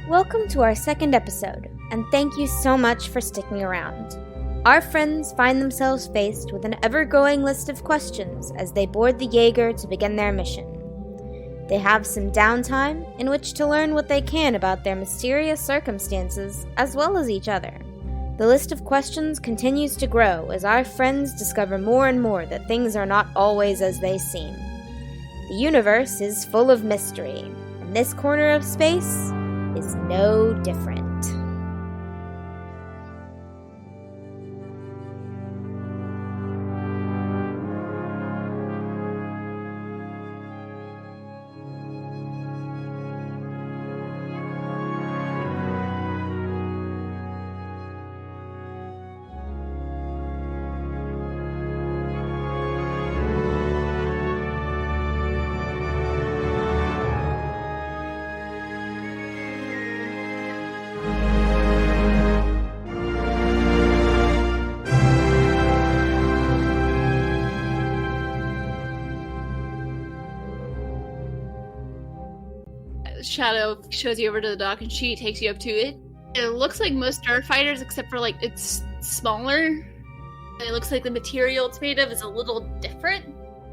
Welcome to our second episode, and thank you so much for sticking around. Our friends find themselves faced with an ever-growing list of questions as they board the Jaeger to begin their mission. They have some downtime in which to learn what they can about their mysterious circumstances, as well as each other. The list of questions continues to grow as our friends discover more and more that things are not always as they seem. The universe is full of mystery, and this corner of space is no different. Shado shows you over to the dock and she takes you up to it. It looks like most starfighters, except for it's smaller. It looks like the material it's made of is a little different,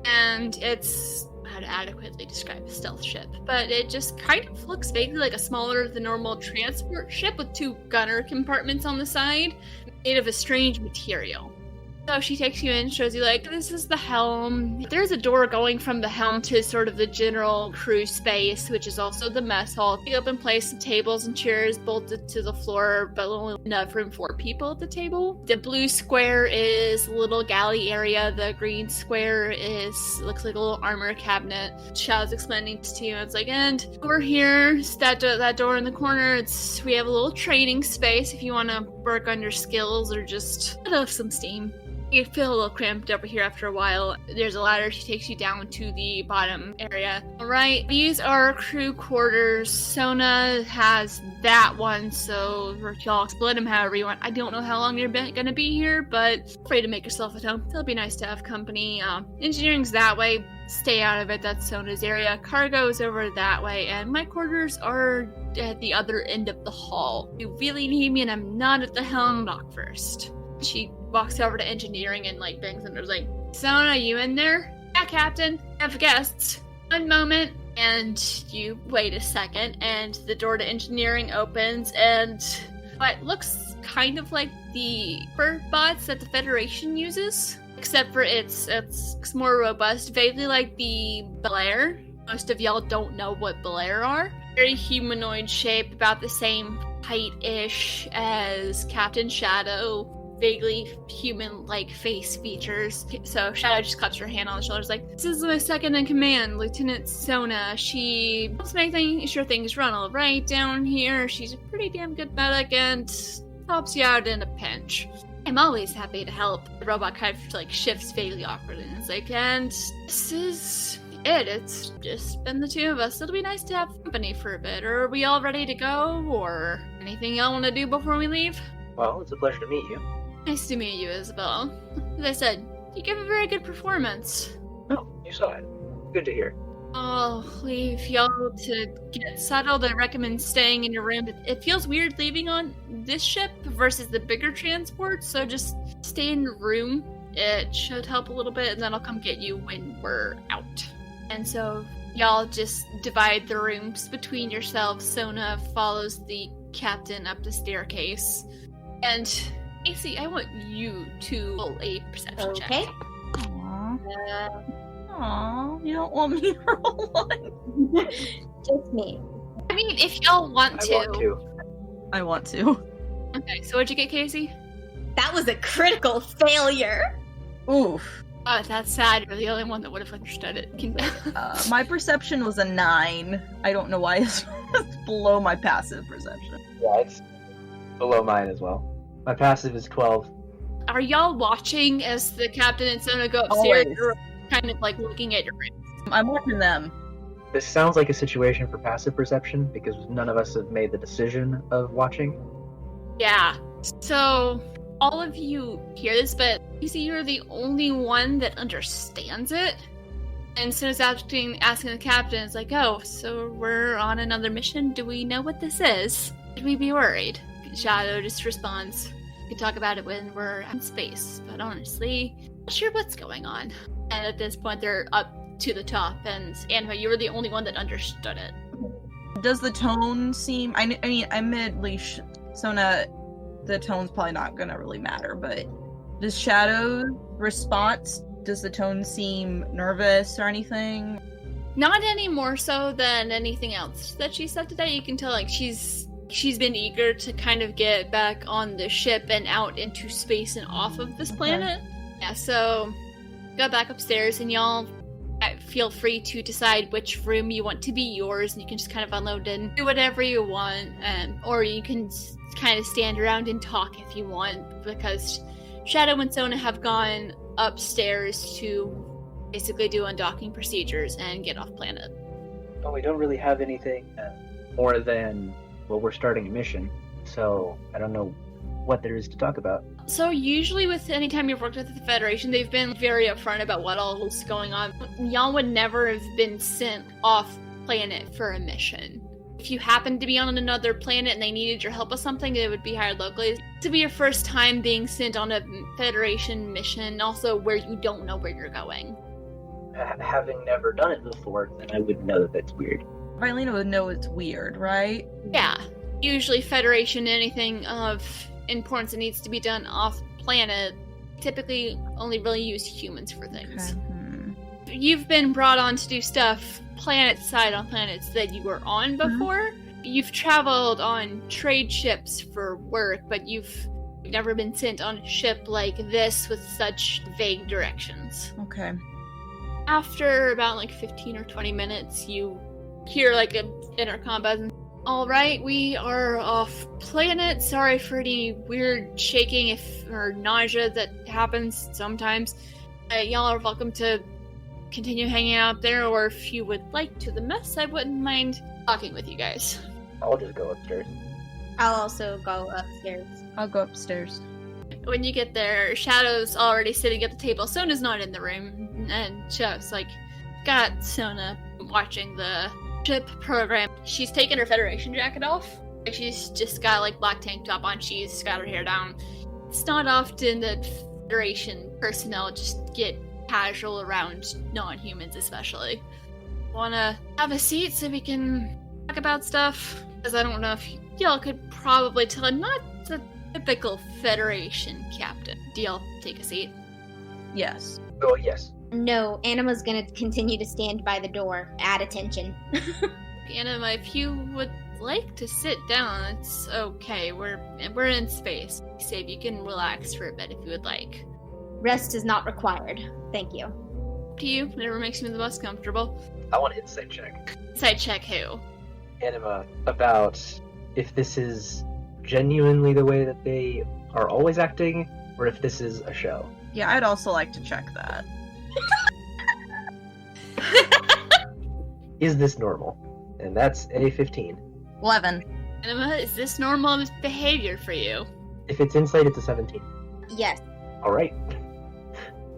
and it's how to adequately describe a stealth ship, but it just kind of looks vaguely like a smaller than normal transport ship with two gunner compartments on the side, made of a strange material. So she takes you in, shows you, this is the helm. There's a door going from the helm to sort of the general crew space, which is also the mess hall. You open place some tables and chairs bolted to the floor, but only enough room for people at the table. The blue square is a little galley area. The green square looks like a little armor cabinet. Shadow's explaining to you, and over here, it's that door in the corner. We have a little training space if you want to work on your skills or just let off some steam. You feel a little cramped over here after a while. There's a ladder. She takes you down to the bottom area. Alright, these are crew quarters. Sona has that one, so y'all split them however you want. I don't know how long you're going to be here, but free to make yourself at home. It'll be nice to have company. Engineering's that way. Stay out of it. That's Sona's area. Cargo's over that way, and my quarters are at the other end of the hall. If you really need me and I'm not at the helm, knock first. She walks over to engineering and bangs on her, Sona, you in there? Yeah, Captain. I have guests. One moment. And you wait a second, and the door to engineering opens, and what looks kind of like the bots that the Federation uses, except for it's more robust, vaguely like the Belair. Most of y'all don't know what Belair are. Very humanoid shape, about the same height-ish as Captain Shado. Vaguely human-like face features. So Shado just claps her hand on the shoulder. This is my second in command, Lieutenant Sona. She helps make sure things run all right down here. She's a pretty damn good medic and helps you out in a pinch. I'm always happy to help. The robot kind of shifts vaguely awkwardly and and this is it. It's just been the two of us. It'll be nice to have company for a bit. Are we all ready to go, or anything y'all want to do before we leave? Well, it's a pleasure to meet you. Nice to meet you, Isabel. As I said, you give a very good performance. Oh, you saw it. Good to hear. I'll leave y'all to get settled. I recommend staying in your room. It feels weird leaving on this ship versus the bigger transport, so just stay in your room. It should help a little bit, and then I'll come get you when we're out. And so y'all just divide the rooms between yourselves. Sona follows the captain up the staircase. And AC, I want you to roll a perception check. Okay. Aww, you don't want me to roll one? Just me. I mean, if y'all want to. I want to. Okay, so what'd you get, Casey? That was a critical failure. Oof. Oh, that's sad. You're the only one that would have understood it. My perception was a 9. I don't know why it's below my passive perception. Yeah, it's below mine as well. My passive is 12. Are y'all watching as the captain and Sona go upstairs? Always. Or kind of looking at your room? I'm watching them. This sounds like a situation for passive perception because none of us have made the decision of watching. Yeah. So all of you hear this, but you see you're the only one that understands it. And Sona's asking the captain, it's like, oh, so we're on another mission? Do we know what this is? Should we be worried? Shado just responds, we can talk about it when we're in space, but honestly, not sure what's going on. And at this point, they're up to the top, and Anima, you were the only one that understood it. Does the tone seem... I mean, admittedly, Sona, the tone's probably not gonna really matter, but does Shado's response, does the tone seem nervous or anything? Not any more so than anything else that she said today. You can tell, like, she's been eager to kind of get back on the ship and out into space and off of this planet. Yeah, so go back upstairs, and y'all feel free to decide which room you want to be yours, and you can just kind of unload and do whatever you want, or you can kind of stand around and talk if you want, because Shado and Sona have gone upstairs to basically do undocking procedures and get off planet. Well, we don't really have anything more than, well, we're starting a mission, so I don't know what there is to talk about. So usually with any time you've worked with the Federation, they've been very upfront about what all is going on. Y'all would never have been sent off planet for a mission. If you happened to be on another planet and they needed your help with something, they would be hired locally. To be your first time being sent on a Federation mission, also where you don't know where you're going. Having never done it before, then I would know that that's weird. Vilena would know it's weird, right? Yeah. Usually Federation, anything of importance that needs to be done off planet, typically only really use humans for things. Okay. You've been brought on to do stuff planet side on planets that you were on before. You've traveled on trade ships for work, but you've never been sent on a ship like this with such vague directions. Okay. After about like 15 or 20 minutes, you hear like an intercom buzz. All right, we are off planet. Sorry for any weird shaking or nausea that happens sometimes. Y'all are welcome to continue hanging out there, or if you would like to the mess, I wouldn't mind talking with you guys. I'll just go upstairs. I'll also go upstairs. I'll go upstairs. When you get there, Shadow's already sitting at the table. Sona's not in the room, and Shadow's like, got Sona watching the ship program. She's taken her Federation jacket off. She's just got like black tank top on. She's got her hair down. It's not often that Federation personnel just get casual around non-humans, especially. Wanna have a seat so we can talk about stuff? Because I don't know if y'all could probably tell I'm not the typical Federation captain. Do y'all take a seat? Yes. Oh, yes. No, Anima's gonna continue to stand by the door, at attention. Anima, if you would like to sit down, it's okay. We're in space. Save you can relax for a bit if you would like. Rest is not required. Thank you. Up to you, whatever makes you the most comfortable. I want an insight check. Insight check who? Anima, about if this is genuinely the way that they are always acting, or if this is a show. Yeah, I'd also like to check that. Is this normal? And that's a 15. 11. Anima, is this normal behavior for you? If it's insight, it's a 17. Yes. Alright.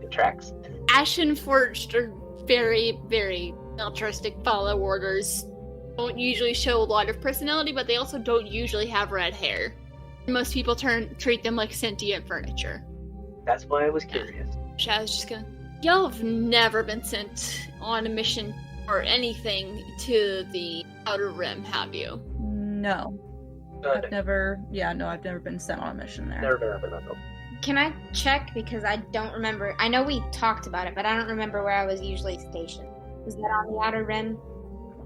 It tracks. Ashen Forged are very, very altruistic, follow orders. Don't usually show a lot of personality, but they also don't usually have red hair. Most people treat them like sentient furniture. That's why I was curious. Shadow's just gonna... Y'all have never been sent on a mission or anything to the Outer Rim, have you? No. I've never been sent on a mission there. Never been up in that building. Can I check? Because I don't remember. I know we talked about it, but I don't remember where I was usually stationed. Was that on the Outer Rim?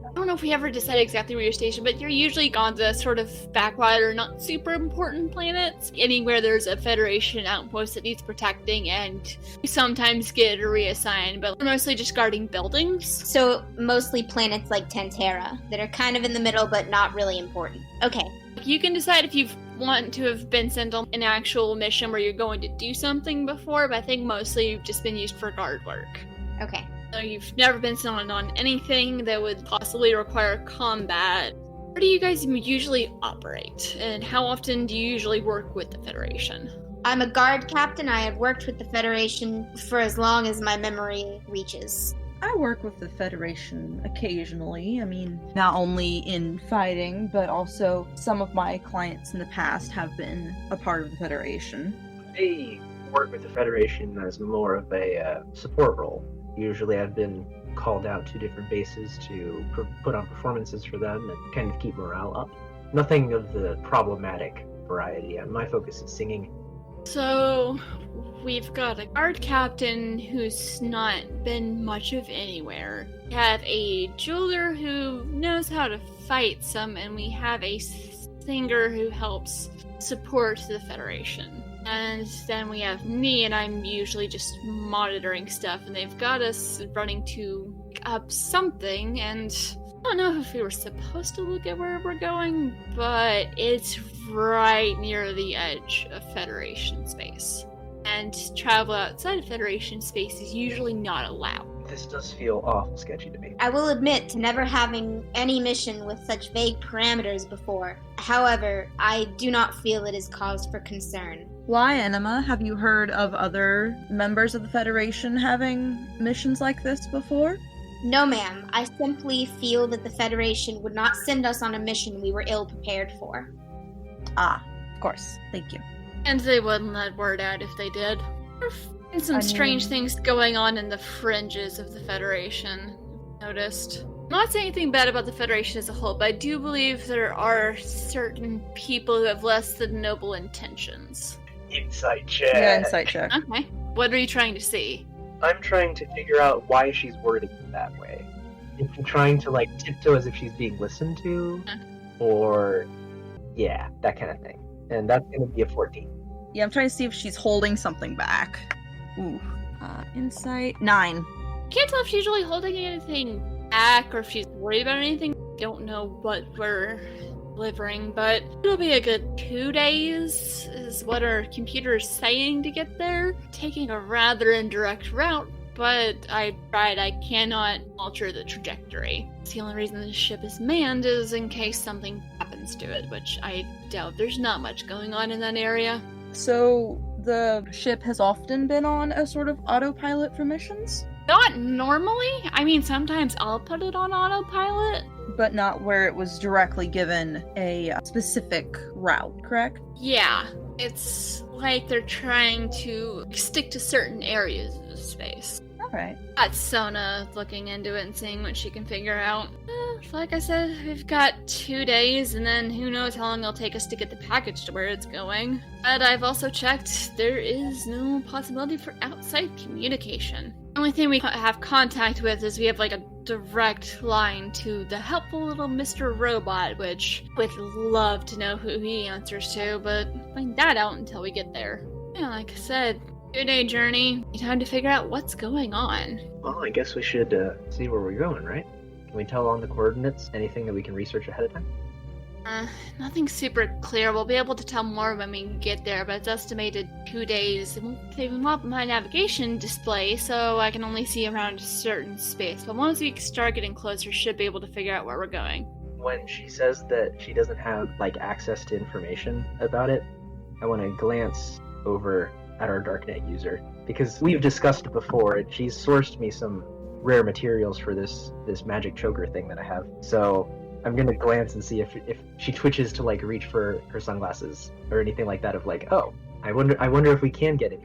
I don't know if we ever decided exactly where you're stationed, but you're usually on the sort of backwater, not super important planets. Anywhere there's a Federation outpost that needs protecting, and you sometimes get reassigned, but we're mostly just guarding buildings. So mostly planets like Tantera that are kind of in the middle, but not really important. Okay. You can decide if you want to have been sent on an actual mission where you're going to do something before, but I think mostly you've just been used for guard work. Okay. So you've never been sent on anything that would possibly require combat. Where do you guys usually operate? And how often do you usually work with the Federation? I'm a guard captain. I have worked with the Federation for as long as my memory reaches. I work with the Federation occasionally. I mean, not only in fighting, but also some of my clients in the past have been a part of the Federation. I work with the Federation as more of a support role. Usually I've been called out to different bases to put on performances for them and kind of keep morale up. Nothing of the problematic variety. My focus is singing. So, we've got a guard captain who's not been much of anywhere. We have a jeweler who knows how to fight some, and we have a singer who helps support the Federation. And then we have me, and I'm usually just monitoring stuff, and they've got us running to pick up something, and I don't know if we were supposed to look at where we're going, but it's right near the edge of Federation space. And travel outside of Federation space is usually not allowed. This does feel awful sketchy to me. I will admit to never having any mission with such vague parameters before. However, I do not feel it is cause for concern. Why, Enema? Have you heard of other members of the Federation having missions like this before? No, ma'am. I simply feel that the Federation would not send us on a mission we were ill prepared for. Ah, of course. Thank you. And they wouldn't let word out if they did. And some strange things going on in the fringes of the Federation. Noticed. Not saying anything bad about the Federation as a whole, but I do believe there are certain people who have less than noble intentions. Insight check. Yeah, insight check. Okay. What are you trying to see? I'm trying to figure out why she's wording it that way. Is she trying to, like, tiptoe as if she's being listened to? Or, yeah, that kind of thing. And that's going to be a 14. Yeah, I'm trying to see if she's holding something back. Ooh. Insight. 9. Can't tell if she's really holding anything back or if she's worried about anything. Don't know what we're delivering, but it'll be a good 2 days, is what our computer is saying to get there. Taking a rather indirect route, but I tried. I cannot alter the trajectory. It's the only reason the ship is manned is in case something happens to it, which I doubt. There's not much going on in that area. So, the ship has often been on a sort of autopilot for missions? Not normally. I mean, sometimes I'll put it on autopilot. But not where it was directly given a specific route, correct? Yeah. It's like they're trying to stick to certain areas of space. Alright. Got Sona looking into it and seeing what she can figure out. Like I said, we've got 2 days, and then who knows how long it'll take us to get the package to where it's going. But I've also checked, there is no possibility for outside communication. The only thing we have contact with is we have like a direct line to the helpful little Mr. Robot, which would love to know who he answers to, but find that out until we get there. Yeah, like I said, 2-day journey. Time to figure out what's going on. Well, I guess we should see where we're going, right? Can we tell on the coordinates anything that we can research ahead of time? Nothing super clear. We'll be able to tell more when we get there, but it's estimated 2 days. It won't save up my navigation display, so I can only see around a certain space. But once we start getting closer, should be able to figure out where we're going. When she says that she doesn't have, like, access to information about it, I want to glance over at our darknet user, because we've discussed before, and she's sourced me some rare materials for this magic choker thing that I have. So I'm gonna glance and see if she twitches to like reach for her sunglasses or anything like that. Of like, oh, I wonder if we can get it.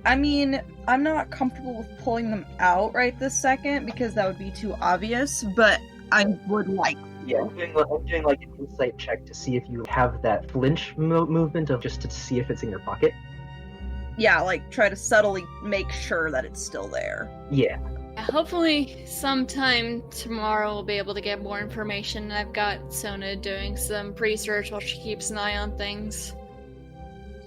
I mean, I'm not comfortable with pulling them out right this second because that would be too obvious. But I would like. Yeah, I'm doing like an insight check to see if you have that flinch movement of just to see if it's in your pocket. Yeah, like try to subtly make sure that it's still there. Yeah. Hopefully sometime tomorrow we'll be able to get more information. I've got Sona doing some research while she keeps an eye on things.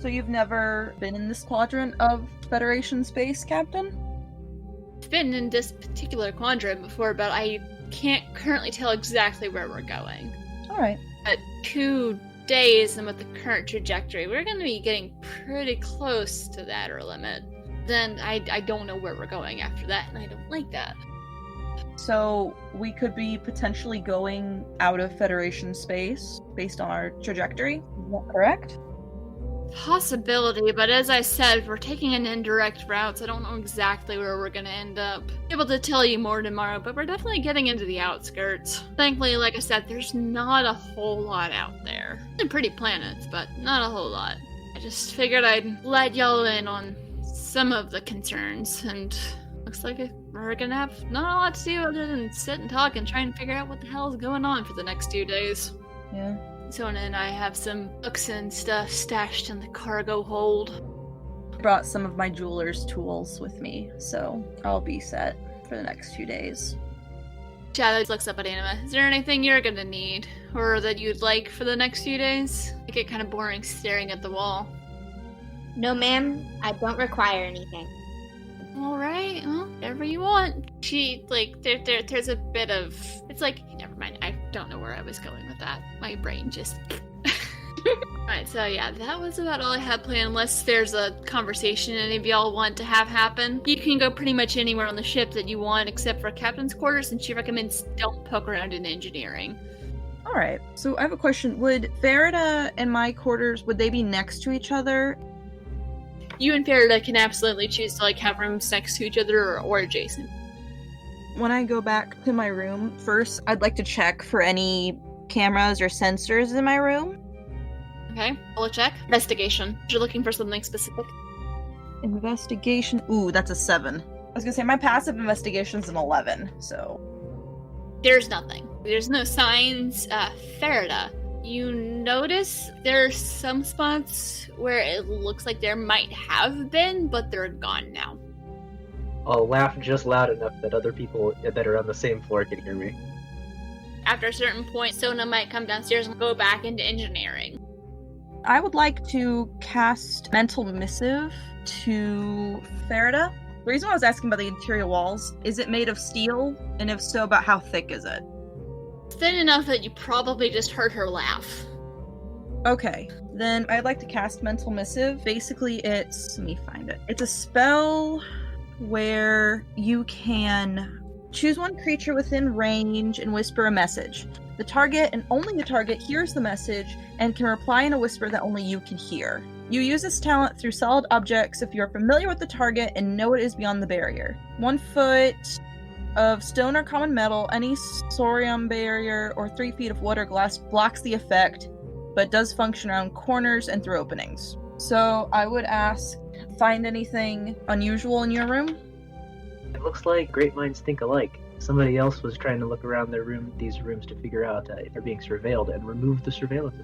So you've never been in this quadrant of Federation space, Captain? I've been in this particular quadrant before, but I can't currently tell exactly where we're going. Alright. At 2 days and with the current trajectory, we're going to be getting pretty close to that outer limit. Then I don't know where we're going after that, and I don't like that. So we could be potentially going out of Federation space based on our trajectory. Is that correct? Possibility, but as I said, we're taking an indirect route, so I don't know exactly where we're gonna end up. Able to tell you more tomorrow, but we're definitely getting into the outskirts. Thankfully, like I said, there's not a whole lot out there. Some pretty planets, but not a whole lot. I just figured I'd let y'all in on some of the concerns, and looks like we're gonna have not a lot to do other than sit and talk and try and figure out what the hell is going on for the next 2 days. Yeah. Sona and I have some books and stuff stashed in the cargo hold. Brought some of my jeweler's tools with me, so I'll be set for the next 2 days. Shado looks up at Anima. Is there anything you're gonna need, or that you'd like for the next few days? I get kind of boring staring at the wall. No, ma'am, I don't require anything. Alright, well, whatever you want. She, there's a bit of... It's like, never mind, I don't know where I was going with that. My brain just... Alright, so yeah, that was about all I had planned, unless there's a conversation any of y'all want to have happen. You can go pretty much anywhere on the ship that you want, except for Captain's quarters, and she recommends don't poke around in engineering. Alright, so I have a question. Would Farida and my quarters, would they be next to each other? You and Farida can absolutely choose to have rooms next to each other or adjacent. When I go back to my room, first I'd like to check for any cameras or sensors in my room. Okay, roll a check. Investigation. You're looking for something specific. Investigation. Ooh, that's a 7. I was gonna say my passive investigation's an 11, so... There's nothing. There's no signs. Farida, you notice there's some spots where it looks like there might have been, but they're gone now. I'll laugh just loud enough that other people that are on the same floor can hear me. After a certain point, Sona might come downstairs and go back into engineering. I would like to cast Mental Missive to Farida. The reason why I was asking about the interior walls, is it made of steel? And if so, about how thick is it? Thin enough that you probably just heard her laugh. Okay, then I'd like to cast Mental Missive. Basically, let me find it. It's a spell where you can choose one creature within range and whisper a message. The target, and only the target, hears the message and can reply in a whisper that only you can hear. You use this talent through solid objects if you are familiar with the target and know it is beyond the barrier. 1 foot of stone or common metal, any sorium barrier, or 3 feet of wood or glass blocks the effect, but does function around corners and through openings. So I would ask, find anything unusual in your room? It looks like great minds think alike. Somebody else was trying to look around these rooms to figure out if they're being surveilled and remove the surveillance.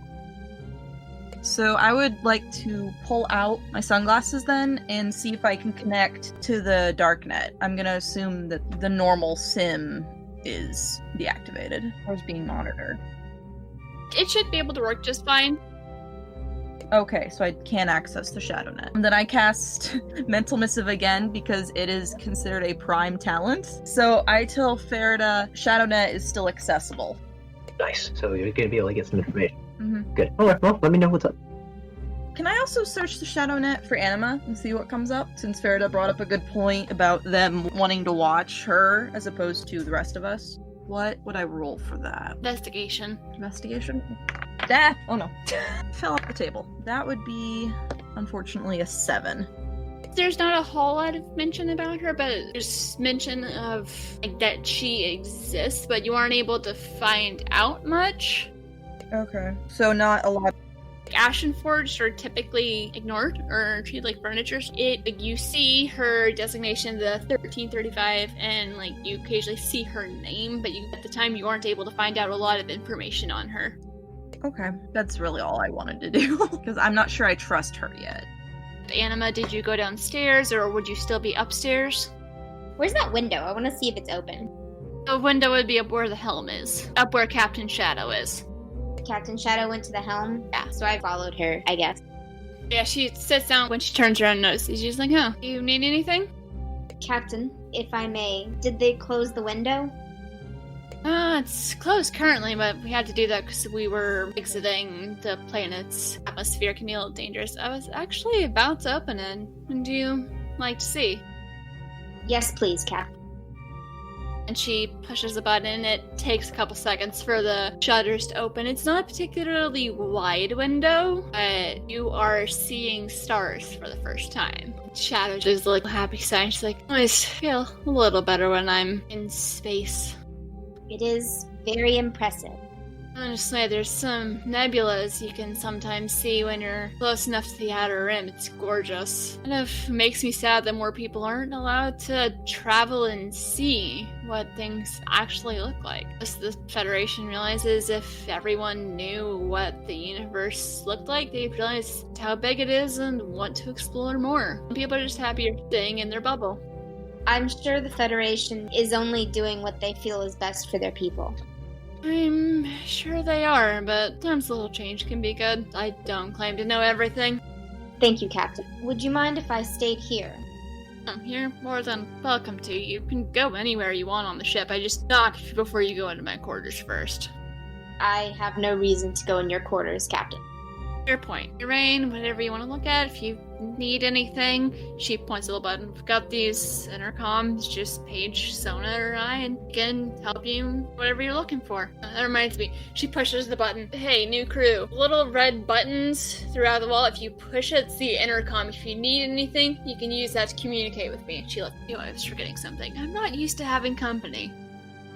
So I would like to pull out my sunglasses then and see if I can connect to the darknet. I'm going to assume that the normal sim is deactivated or is being monitored. It should be able to work just fine. Okay, so I can access the ShadowNet. And then I cast Mental Missive again because it is considered a prime talent. So I tell Farida ShadowNet is still accessible. Nice. So you're going to be able to get some information. Mm-hmm. Good. Alright, well, let me know what's up. Can I also search the ShadowNet for Anima and see what comes up? Since Farida brought up a good point about them wanting to watch her as opposed to the rest of us. What would I roll for that? Investigation. Investigation? Ah! Oh no. Fell off the table. That would be, unfortunately, a 7. There's not a whole lot of mention about her, but there's mention of that she exists, but you aren't able to find out much. Okay. So not a lot. Ashenforged are typically ignored or treated like furniture. You see her designation, the 1335, and you occasionally see her name, but at the time you aren't able to find out a lot of information on her. Okay, that's really all I wanted to do, because I'm not sure I trust her yet. Anima, did you go downstairs, or would you still be upstairs? Where's that window? I want to see if it's open. The window would be up where the helm is, up where Captain Shado is. Captain Shado went to the helm? Yeah. So I followed her, I guess. Yeah, she sits down. When she turns around and notices, she's like, "Oh, do you need anything?" Captain, if I may, did they close the window? It's closed currently, but we had to do that because we were exiting the planet's atmosphere can be a little dangerous. I was actually about to open it. Would you like to see? Yes, please, Captain. And she pushes a button. It takes a couple seconds for the shutters to open. It's not a particularly wide window, but you are seeing stars for the first time. Shado is like a happy sign. She's like, I always feel a little better when I'm in space. It is very impressive. Honestly, there's some nebulas you can sometimes see when you're close enough to the outer rim. It's gorgeous. Kind of makes me sad that more people aren't allowed to travel and see what things actually look like. As the Federation realizes if everyone knew what the universe looked like, they'd realize how big it is and want to explore more. People are just happier staying in their bubble. I'm sure the Federation is only doing what they feel is best for their people. I'm sure they are, but sometimes a little change can be good. I don't claim to know everything. Thank you, Captain. Would you mind if I stayed here? You're more than welcome to. You can go anywhere you want on the ship. I just knock before you go into my quarters first. I have no reason to go in your quarters, Captain. Fair point. Rain, whatever you want to look at, if you need anything, she points to the button. We've got these intercoms, just page Sona or I and can help you whatever you're looking for. That reminds me, she pushes the button. Hey, new crew. Little red buttons throughout the wall. If you push it, it's the intercom. If you need anything, you can use that to communicate with me. She left. I was forgetting something. I'm not used to having company.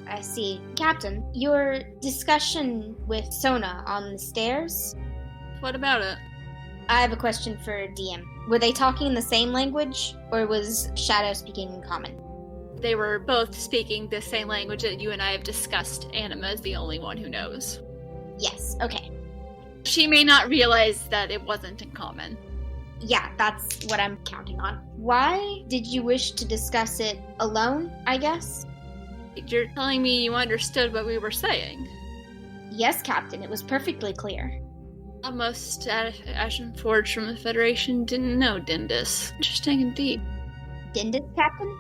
I see. Captain, your discussion with Sona on the stairs? What about it? I have a question for DM. Were they talking in the same language, or was Shado speaking in common? They were both speaking the same language that you and I have discussed. Anima is the only one who knows. Yes, okay. She may not realize that it wasn't in common. Yeah, that's what I'm counting on. Why did you wish to discuss it alone, I guess? You're telling me you understood what we were saying? Yes, Captain, it was perfectly clear. Most Ashen Forge from the Federation didn't know Dindis. Interesting indeed. Dindis, Captain?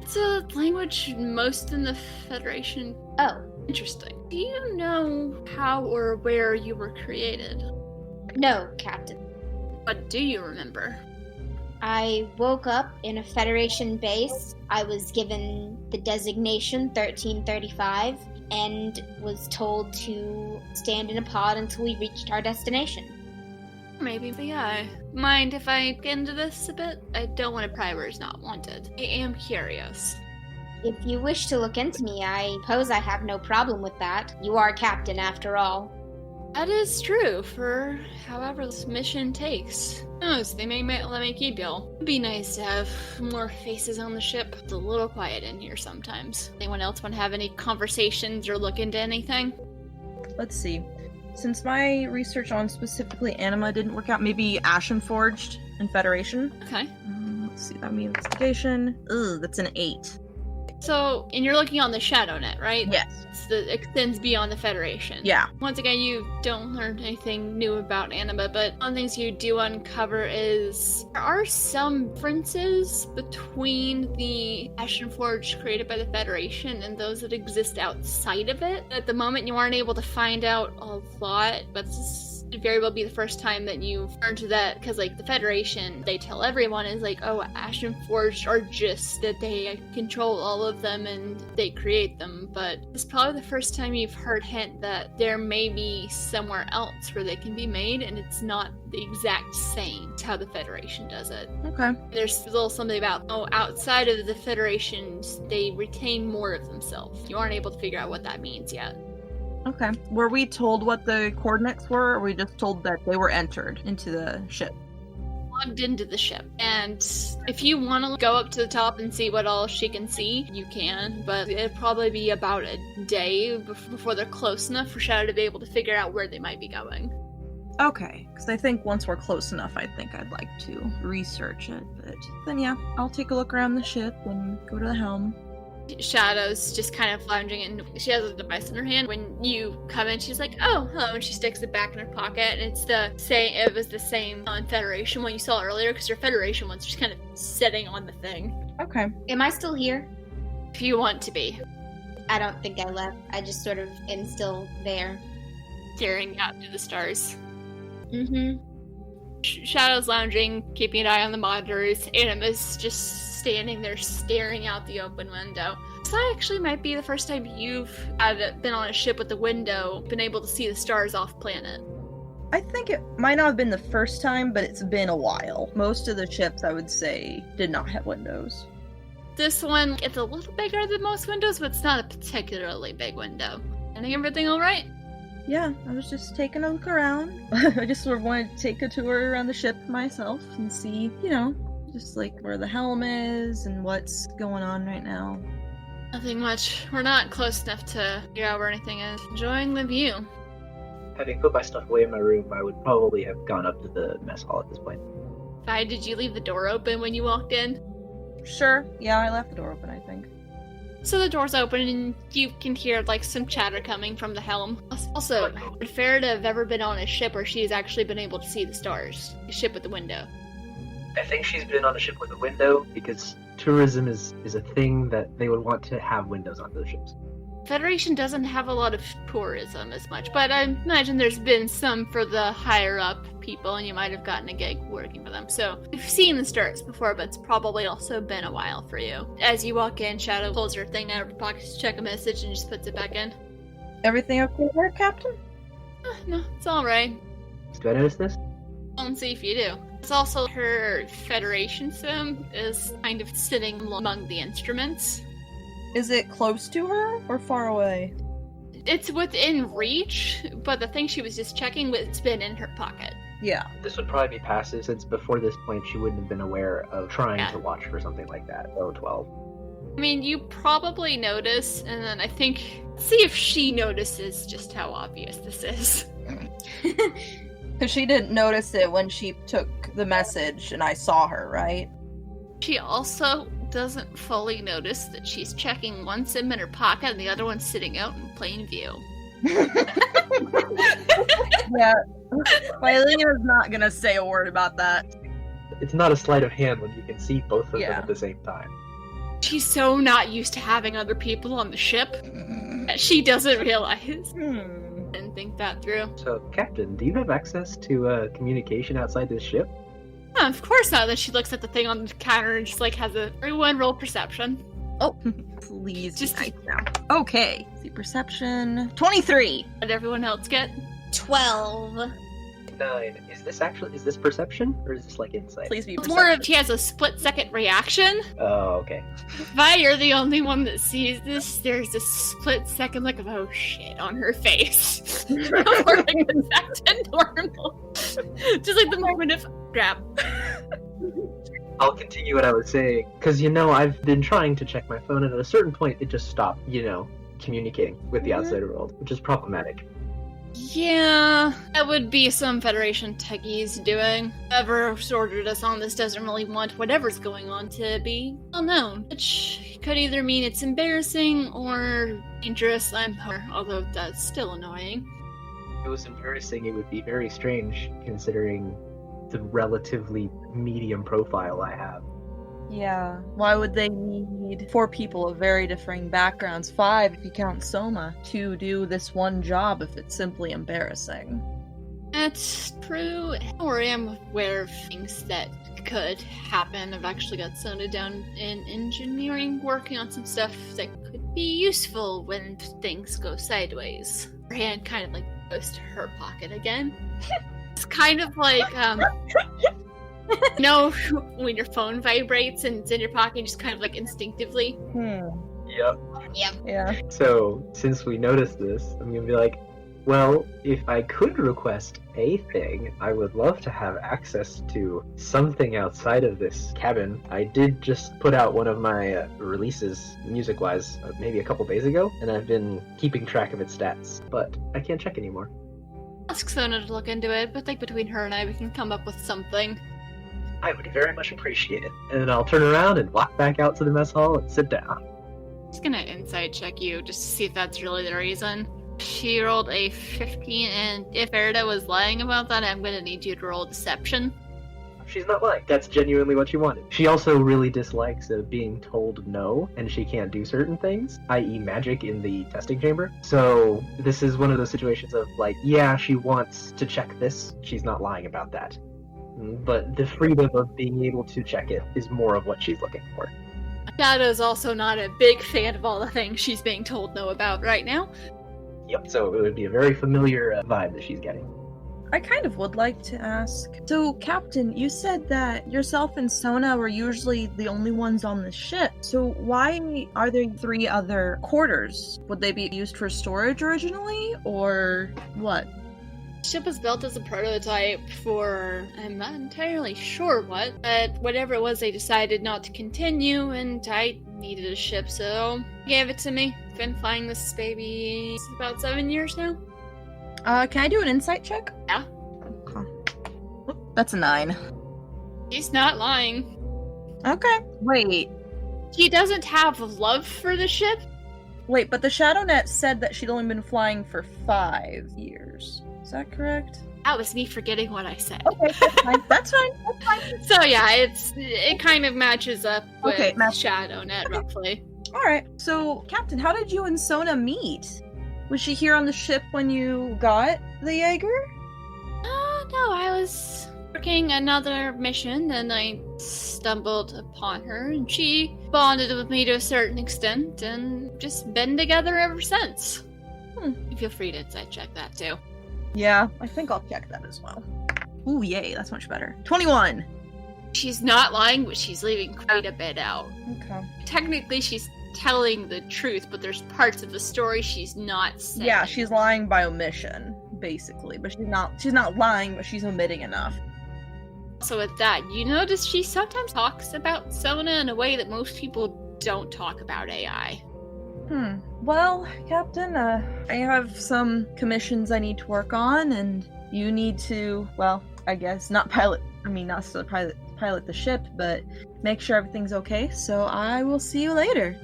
It's a language most in the Federation. Oh. Interesting. Do you know how or where you were created? No, Captain. What do you remember? I woke up in a Federation base. I was given the designation 1335 and was told to stand in a pod until we reached our destination. Maybe, but yeah. Mind if I get into this a bit? I don't want to pry where it's not wanted. I am curious. If you wish to look into me, I suppose I have no problem with that. You are captain, after all. That is true, for however this mission takes. Who knows, they may let me keep y'all. It'd be nice to have more faces on the ship. It's a little quiet in here sometimes. Anyone else want to have any conversations or look into anything? Let's see. Since my research on specifically Anima didn't work out, maybe Ashen Forged and Federation? Okay. Let's see, that would be investigation. Ugh, that's an 8. So, and you're looking on the Shadow Net, right? Yes. It extends beyond the Federation. Yeah. Once again, you don't learn anything new about Anima, but one of the things you do uncover is there are some differences between the Ashen Forge created by the Federation and those that exist outside of it. At the moment, you aren't able to find out a lot, but this very well be the first time that you've learned that, because like the Federation, they tell everyone is like, oh, Ashen Forged are just that they control all of them and they create them, but it's probably the first time you've heard hint that there may be somewhere else where they can be made and it's not the exact same to how the Federation does it. Okay. There's a little something about, outside of the Federation, they retain more of themselves. You aren't able to figure out what that means yet. Okay. Were we told what the coordinates were, or were we just told that they were entered into the ship? Logged into the ship, and if you want to go up to the top and see what all she can see, you can, but it'd probably be about a day before they're close enough for Shadow to be able to figure out where they might be going. Okay, because I think once we're close enough, I think I'd like to research it, but then yeah, I'll take a look around the ship and go to the helm. Shadow's just kind of lounging, and she has a device in her hand. When you come in, she's like, "Oh, hello," and she sticks it back in her pocket. And it's the same. It was the same on Federation one you saw earlier, because your Federation one's just kind of sitting on the thing. Okay. Am I still here? If you want to be, I don't think I left. I just sort of am still there. staring out to the stars. Mm-hmm. Shadow's lounging, keeping an eye on the monitors. Anima's just standing there staring out the open window. So that actually might be the first time you've been on a ship with a window, been able to see the stars off planet. I think it might not have been the first time, but it's been a while. Most of the ships, I would say, did not have windows. This one, it's a little bigger than most windows, but it's not a particularly big window. I think everything alright? Yeah, I was just taking a look around. I just sort of wanted to take a tour around the ship myself and see, just like where the helm is and what's going on right now. Nothing much. We're not close enough to figure out where anything is. Enjoying the view. Having put my stuff away in my room, I would probably have gone up to the mess hall at this point. Vi, did you leave the door open when you walked in? Sure. Yeah, I left the door open, I think. So the door's open and you can hear some chatter coming from the helm. Also, would Farida have ever been on a ship where she's actually been able to see the stars? A ship with a window. I think she's been on a ship with a window because tourism is a thing that they would want to have windows on those ships. Federation doesn't have a lot of tourism as much, but I imagine there's been some for the higher up people, and you might have gotten a gig working for them. So you've seen the stars before, but it's probably also been a while for you. As you walk in, Shadow pulls her thing out of her pocket to check a message and just puts it back in. Everything okay there, Captain? No, it's alright. Do I notice this? I'll see if you do. It's also her Federation sim is kind of sitting among the instruments. Is it close to her or far away? It's within reach, but the thing she was just checking it's been in her pocket. Yeah. This would probably be passive, since before this point she wouldn't have been aware of trying to watch for something like that. 12. I mean, you probably notice, and then I think, see if she notices just how obvious this is. Because she didn't notice it when she took the message and I saw her, right? She also doesn't fully notice that she's checking one sim in her pocket and the other one's sitting out in plain view. Yeah. Mylenia's not gonna say a word about that. It's not a sleight of hand when you can see both of them Yeah. at the same time. She's so not used to having other people on the ship that she doesn't realize and think that through. So, Captain, do you have access to communication outside this ship? Oh, of course not. Then she looks at the thing on the counter and just has everyone roll perception. Oh, please. Just- Nice now. Okay. See, perception. 23. What did everyone else get? 12. 9. Is this perception? Or is this insight? Please be It's perception. more of she has a split-second reaction. Oh, okay. Vi, you're the only one that sees this. There's a split-second look of, oh shit, on her face. Before it gets back to normal. Just the moment of grab. I'll continue what I was saying, because I've been trying to check my phone, and at a certain point it just stopped, communicating with the outside world, which is problematic. Yeah, that would be some Federation techies doing. Whoever ordered us on this doesn't really want whatever's going on to be well known, which could either mean it's embarrassing or dangerous, although that's still annoying. If it was embarrassing, it would be very strange, considering the relatively medium profile I have. Yeah. Why would they need 4 people of very differing backgrounds, 5 if you count Soma, to do this one job if it's simply embarrassing? That's true. Or I am aware of things that could happen. I've actually got Sona down in engineering working on some stuff that could be useful when things go sideways. Her hand kind of goes to her pocket again. It's kind of when your phone vibrates and it's in your pocket, you just kind of instinctively. Yep. Yeah. So, since we noticed this, I'm gonna be well, if I could request a thing, I would love to have access to something outside of this cabin. I did just put out one of my releases, music-wise, maybe a couple days ago, and I've been keeping track of its stats, but I can't check anymore. Ask Sona to look into it, but between her and I, we can come up with something. I would very much appreciate it. And then I'll turn around and walk back out to the mess hall and sit down. Just gonna insight check you, just to see if that's really the reason. She rolled a 15, and if Erida was lying about that, I'm gonna need you to roll deception. She's not lying. That's genuinely what she wanted. She also really dislikes being told no, and she can't do certain things, i.e. magic in the testing chamber. So this is one of those situations of yeah, she wants to check this. She's not lying about that. but the freedom of being able to check it is more of what she's looking for. Shado's also not a big fan of all the things she's being told no about right now. Yep, so it would be a very familiar vibe that she's getting. I kind of would like to ask. So, Captain, you said that yourself and Sona were usually the only ones on the ship. So why are there 3 other quarters? Would they be used for storage originally, or what? The ship was built as a prototype for, I'm not entirely sure what, but whatever it was, they decided not to continue, and I needed a ship, so gave it to me. Been flying this baby about 7 years now. Can I do an insight check? Yeah. Okay. That's a 9. She's not lying. Okay. Wait, She doesn't have love for the ship. but the ShadowNet said that she'd only been flying for 5 years. Is that correct? That was me forgetting what I said. Okay, that's fine. That's fine. So yeah, it kind of matches up with ShadowNet roughly. Alright, so, Captain, how did you and Sona meet? Was she here on the ship when you got the Jaeger? No, I was working another mission and I stumbled upon her and she bonded with me to a certain extent and just been together ever since. Feel free to insight check that too. Yeah, I think I'll check that as well. Ooh, yay, that's much better. 21! She's not lying, but she's leaving quite a bit out. Okay. Technically, she's telling the truth, but there's parts of the story she's not saying. Yeah, she's lying by omission, basically. But she's not lying, but she's omitting enough. So with that, you notice she sometimes talks about Sona in a way that most people don't talk about AI. Well, Captain, I have some commissions I need to work on, and you need to, well, I guess, not still pilot the ship, but make sure everything's okay, so I will see you later.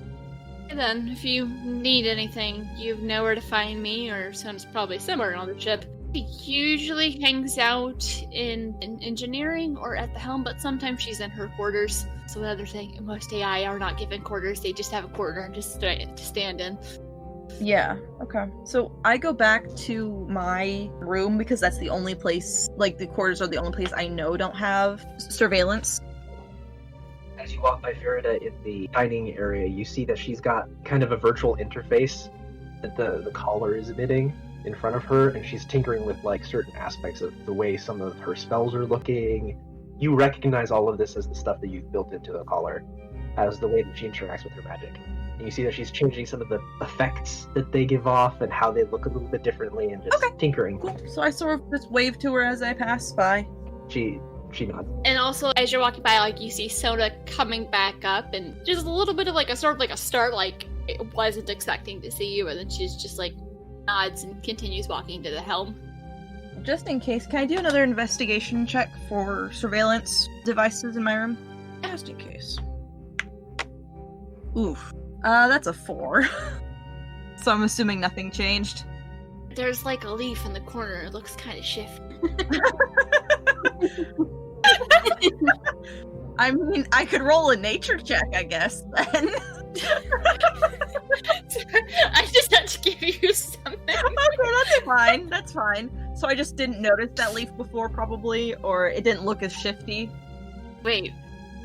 And then, if you need anything, you know where to find me, or Sona's probably somewhere on the ship. She usually hangs out in engineering or at the helm, but sometimes she's in her quarters. So another thing, most AI are not given quarters, they just have a quarter and just to stand in. Yeah, okay. So I go back to my room because that's the only place, like the quarters are the only place I know don't have surveillance. As you walk by Verida in the dining area, you see that she's got kind of a virtual interface that the collar is emitting in front of her, and she's tinkering with like certain aspects of the way some of her spells are looking. You recognize all of this as the stuff that you've built into the collar, as the way that she interacts with her magic. And you see that she's changing some of the effects that they give off and how they look a little bit differently, and just tinkering. Cool. So I sort of just wave to her as I pass by. She nods. And also, as you're walking by, like, you see Sona coming back up, and just a little bit of like a sort of like a start, like it wasn't expecting to see you, and then she's just like nods and continues walking to the helm. Just in case, can I do another investigation check for surveillance devices in my room? Just in case. Oof. That's a 4. So I'm assuming nothing changed. There's like a leaf in the corner, it looks kind of shifty. I mean, I could roll a nature check, I guess, then. I just had to give you something. Okay, that's fine. So I just didn't notice that leaf before, probably, or it didn't look as shifty. Wait,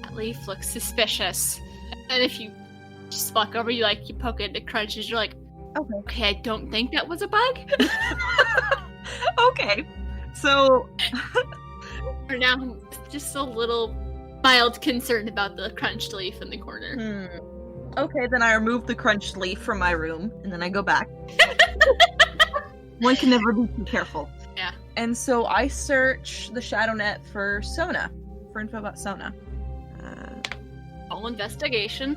that leaf looks suspicious. And if you just walk over, you poke it, and it crunches, you're like, okay, I don't think that was a bug. Okay, so... For now, just a little mild concern about the crunched leaf in the corner. Okay, then I remove the crunched leaf from my room, and then I go back. One can never be too careful. Yeah. And so I search the ShadowNet for Sona, for info about Sona. All investigation.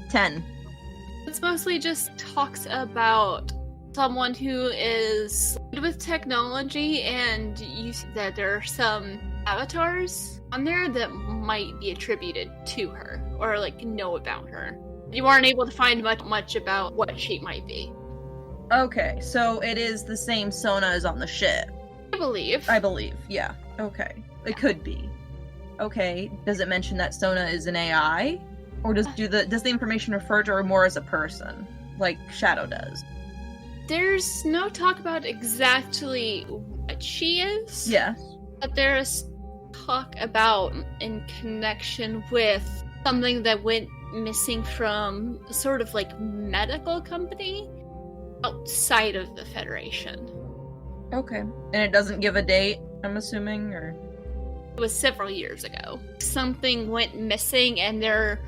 10. It's mostly just talks about someone who is good with technology, and you see that there are some avatars on there that might be attributed to her, or know about her. You aren't able to find much about what she might be. Okay, so it is the same Sona as on the ship. I believe, yeah. Okay. It could be. Okay, does it mention that Sona is an AI? Or does the information refer to her more as a person, like Shadow does? There's no talk about exactly what she is. Yes. But there's talk about in connection with something that went missing from sort of like medical company outside of the Federation. Okay. And it doesn't give a date, I'm assuming, or? It was several years ago. Something went missing, and there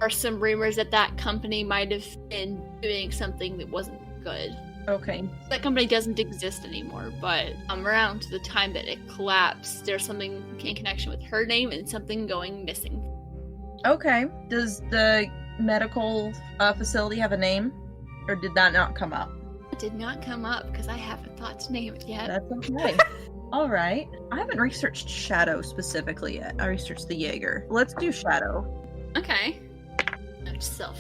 are some rumors that that company might have been doing something that wasn't good. Okay. That company doesn't exist anymore, but around the time that it collapsed, there's something in connection with her name and something going missing. Okay. Does the medical facility have a name? Or did that not come up? It did not come up because I haven't thought to name it yet. That's okay. All right. I haven't researched Shado specifically yet. I researched the Jaeger. Let's do Shado. Okay. Know yourself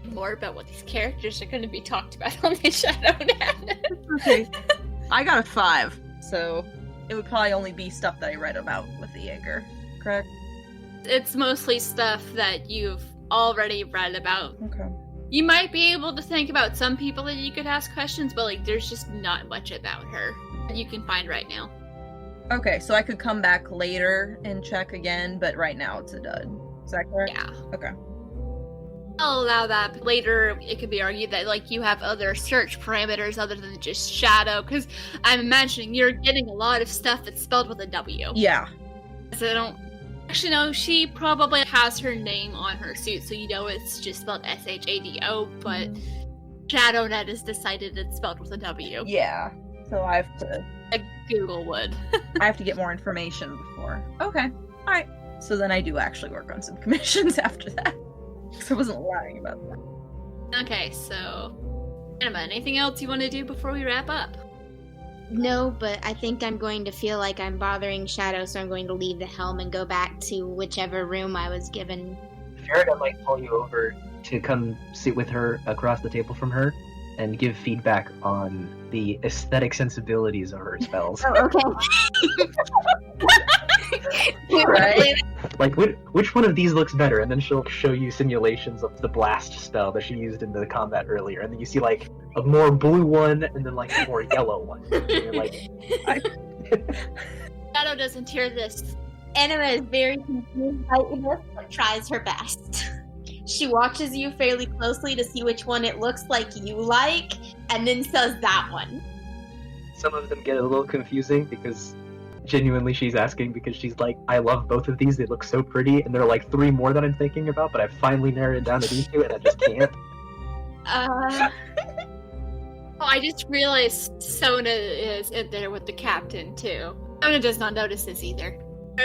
more about what these characters are going to be talked about on the Shadow Net. Okay. I got a 5, so it would probably only be stuff that I read about with the Jaeger, correct? It's mostly stuff that you've already read about. Okay. You might be able to think about some people that you could ask questions, but like there's just not much about her that you can find right now. Okay, so I could come back later and check again, but right now it's a dud. Is that correct? Yeah. Okay. I'll allow that. But later, it could be argued that like you have other search parameters other than just Shadow, because I'm imagining you're getting a lot of stuff that's spelled with a W. Yeah. So I don't. Actually, no. She probably has her name on her suit, so you know it's just spelled Shado. But ShadowNet has decided it's spelled with a W. Yeah. So I have to. Like Google would. I have to get more information before. Okay. All right. So then I do actually work on some commissions after that. Because I wasn't lying about that. Okay, so Anima, anything else you want to do before we wrap up? No, but I think I'm going to feel like I'm bothering Shadow, so I'm going to leave the helm and go back to whichever room I was given. Farida might call you over to come sit with her across the table from her and give feedback on the aesthetic sensibilities of her spells. Oh, okay. Right. Like, which one of these looks better? And then she'll show you simulations of the blast spell that she used in the combat earlier. And then you see, like, a more blue one and then, like, a more yellow one. And you're like, Shadow doesn't hear this. Anima is very confused by this, but tries her best. She watches you fairly closely to see which one it looks like you like, and then says that one. some of them get a little confusing because genuinely she's asking because she's like, I love both of these, they look so pretty, and there are like 3 more that I'm thinking about, but I've finally narrowed it down to these 2 and I just can't. Oh, I just realized Sona is in there with the captain too. Sona does not notice this either.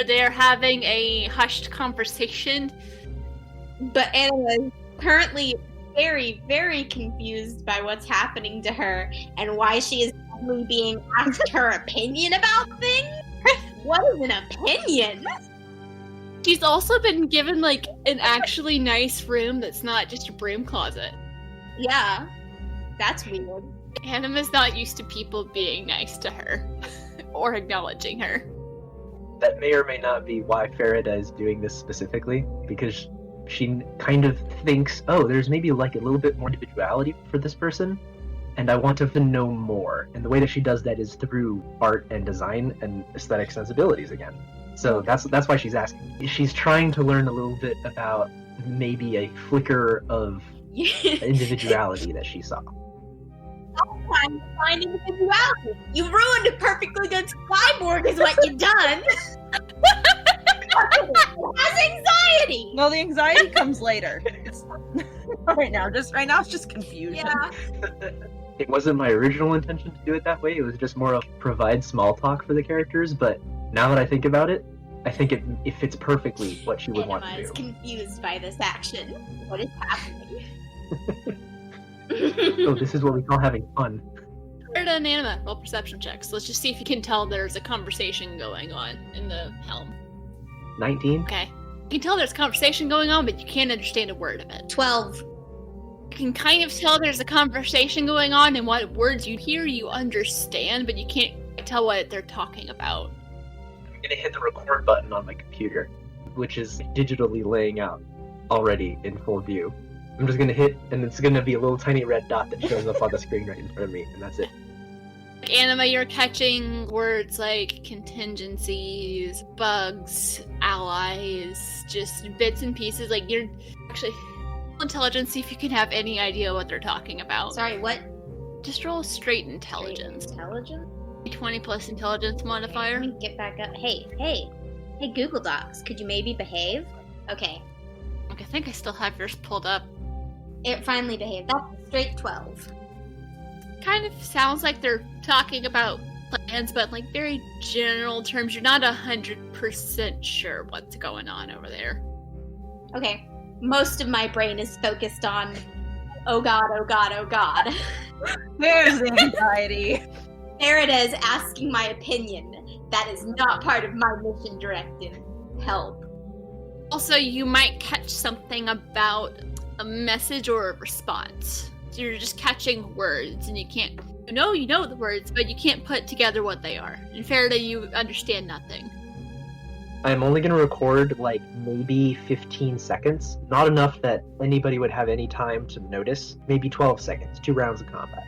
They're having a hushed conversation. But Anna is currently very, very confused by what's happening to her and why she is only being asked her opinion about things. What is an opinion? She's also been given like an actually nice room that's not just a broom closet. Yeah, that's weird. Anima's not used to people being nice to her or acknowledging her. That may or may not be why Farida is doing this specifically, because she kind of thinks, oh, there's maybe like a little bit more individuality for this person, and I want to know more. And the way that she does that is through art and design and aesthetic sensibilities again. So that's why she's asking. She's trying to learn a little bit about maybe a flicker of individuality that she saw. Trying to find individuality. You ruined a perfectly good cyborg is what you've done. It has anxiety. No, the anxiety comes later. Right now it's just confusion. Yeah. It wasn't my original intention to do it that way. It was just more of provide small talk for the characters, but now that I think about it, I think it fits perfectly what she would want to Anima is do. confused by this action. What is happening? Oh, this is what we call having fun. Farida and Anima, roll perception checks. Let's just see if you can tell there's a conversation going on in the helm. 19? Okay. You can tell there's a conversation going on, but you can't understand a word of it. 12. You can kind of tell there's a conversation going on, and what words you hear you understand, but you can't tell what they're talking about. I'm gonna hit the record button on my computer, which is digitally laying out already in full view. I'm just gonna hit, and it's gonna be a little tiny red dot that shows up on the screen right in front of me, and that's it. Anima, you're catching words like contingencies, bugs, allies, just bits and pieces. Like, you're actually intelligence, see if you can have any idea what they're talking about. Sorry, what? Just roll straight intelligence. Intelligence? 20 plus intelligence modifier. Let me get back up. Hey, Google Docs, could you maybe behave? Okay. I think I still have yours pulled up. It finally behaved. That's a straight 12. Kind of sounds like they're talking about plans, but like very general terms. You're not 100% sure what's going on over there. Okay. Most of my brain is focused on, oh god, oh god, oh god. There's the anxiety. There it is, asking my opinion. That is not part of my mission directive. Help. Also, you might catch something about a message or a response. So you're just catching words, and you can't... You know the words, but you can't put together what they are. In Faraday, you understand nothing. I'm only going to record, like, maybe 15 seconds. Not enough that anybody would have any time to notice. Maybe 12 seconds, 2 rounds of combat.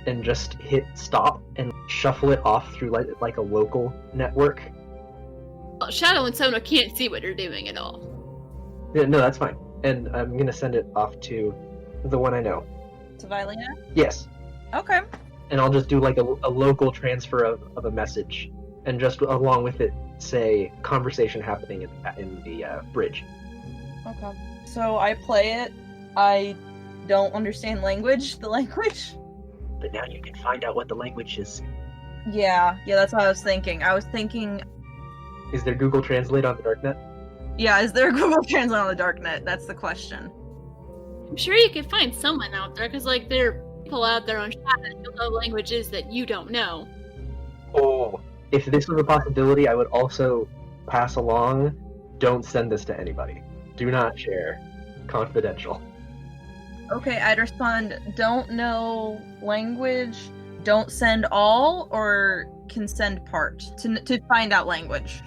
And just hit stop and shuffle it off through, like a local network. Well, Shado and Sona can't see what you're doing at all. Yeah, no, that's fine. And I'm going to send it off to the one I know. To Vilena? Yes. Okay. And I'll just do, like, a local transfer of a message. And just along with it, say, conversation happening in the bridge. Okay. So I play it. I don't understand the language. But now you can find out what the language is. Yeah, that's what I was thinking. Is there Google Translate on the darknet? Yeah, is there a Google Translate on the darknet? That's the question. I'm sure you can find someone out there, because, like, there are people out there on Shado that know languages that you don't know. Oh, if this was a possibility, I would also pass along, don't send this to anybody. Do not share. Confidential. Okay, I'd respond, don't know language, don't send all, or can send part to find out language.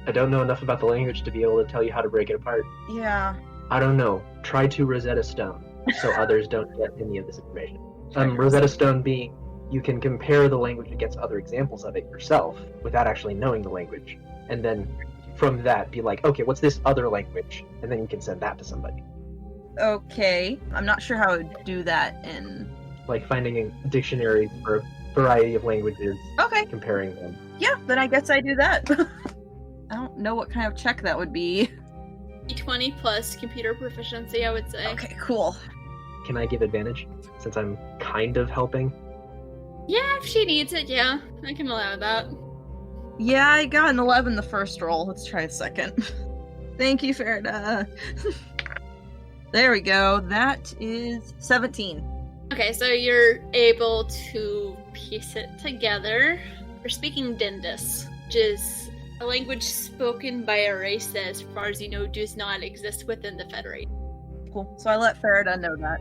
I don't know enough about the language to be able to tell you how to break it apart. Yeah. I don't know. Try to Rosetta Stone, so others don't get any of this information. Rosetta Stone being, you can compare the language against other examples of it yourself without actually knowing the language. And then from that, be like, okay, what's this other language? And then you can send that to somebody. Okay. I'm not sure how I would do that in... Like finding dictionaries for a variety of languages. Okay. Comparing them. Yeah, then I guess I do that. I don't know what kind of check that would be. 20 plus computer proficiency, I would say. Okay, cool. Can I give advantage, since I'm kind of helping? Yeah, if she needs it, yeah. I can allow that. Yeah, I got an 11 the first roll. Let's try a second. Thank you, Farida. There we go. That is 17. Okay, so you're able to piece it together. We're speaking Dindus, which is a language spoken by a race that, as far as you know, does not exist within the Federation. Cool. So I let Farida know that.